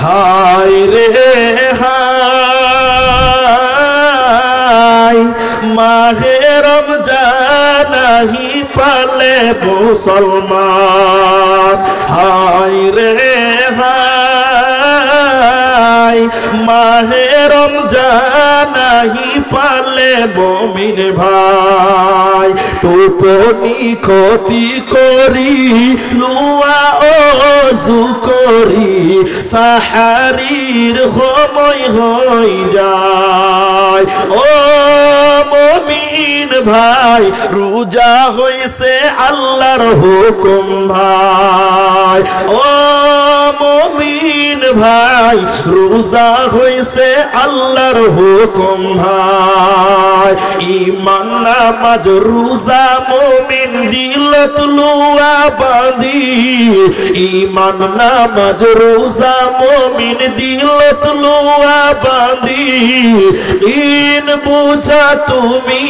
হায় রে হায় মাহে রমজান আহি পালে মুসলমান হায় রে হায় মাহে রমজান আহি পালে মুমিন ভাই টুপনি ক্ষতি করি লুয়া ওযু করি সাহারির সময় হই যায় ও মুমিন ভাই রোজা হইছে আল্লাহর হুকুম ভাই ও মুমিন ভাই রোজা হইছে আল্লাহর হুকুম ভাই ঈমান নামাজ রোজা মুমিন দিলত লুয়া বাঁধি ঈমান নামাজ রোজা মুমিন দিলত লুয়া বাঁধি দিন বুঝা তুমি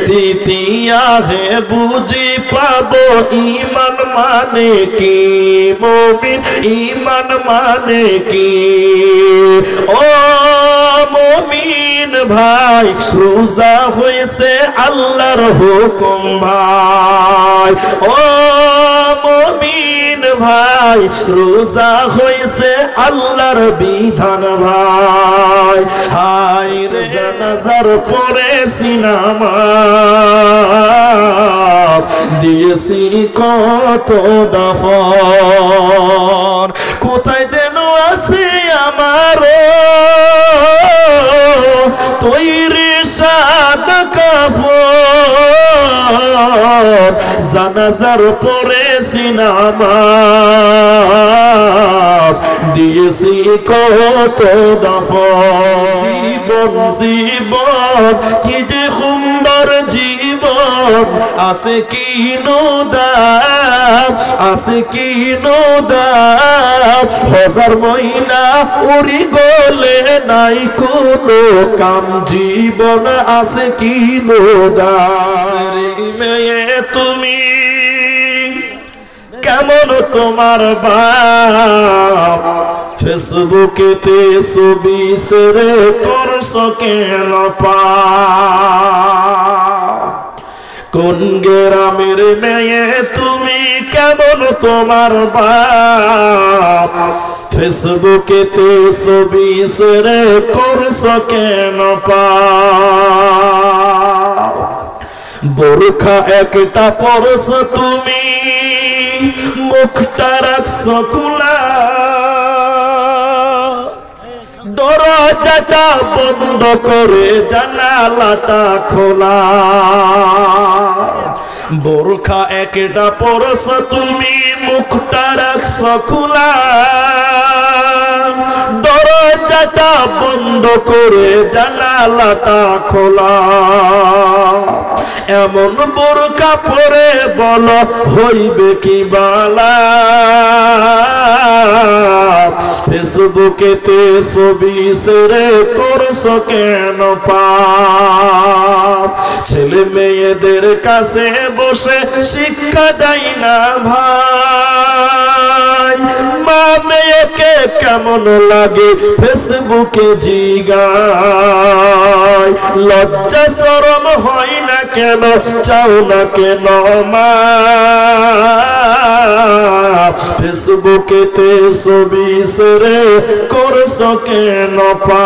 তৃতীয়া হে বুঝি পাবো ঈমান মানে কি মুমিন ঈমান মানে কি ও মুমিন ভাই রোজা হইছে আল্লাহর হুকুম ভাই ও মুমিন ভাই রোজা হইছে আল্লাহর বিধান ভাই হায় রে জানাজার পড়েছি নামাজ দিয়েছি কত দাফন কোথায় যেন আছে আমারও তৈরি সাদ কাফন জানাজার পড়েছি নামাজ দিয়েছি কত দাফন জীবন জীবন কি যে সুন্দর জীবন আছে কি দাম আছে কি দাম হাজার মহিনা উড়ি গলে নাই কোনো কাম জীবন আছে কি দাম মেয়ে তুমি কেমন তোমার বাপ ফেসবুকেতে ছবি সেরে তোর সকেল পা কোন গ্রামের মেয়ে তুমি কেমন তোমার বাপ ফেসবুকেতে ছবি সেরে করছ কেন পা বোরখা একটা পরছ তুমি মুখটা রাখছ খোলা দরজাটা বন্ধ করে জানালাটা খোলা বোরখা একটা পরছ তুমি মুখটা রাখছ খোলা দরজাটা বন্ধ করে জানালাটা খোলা এমন বোরখা পরে বলো হইবে কি বালা ফেসবুকেতে ছবি সেরে করছ কেন পাপ ছেলে মেয়েদের কাছে বসে শিক্ষা দেয় না ভাই মা মেয়েকে কেমন লাগে ফেসবুকে জিগায় লজ্জা শরম হয় না কেন চাও না কেন মা ফেসবুকেতে ছবি সেরে করছ কেন পা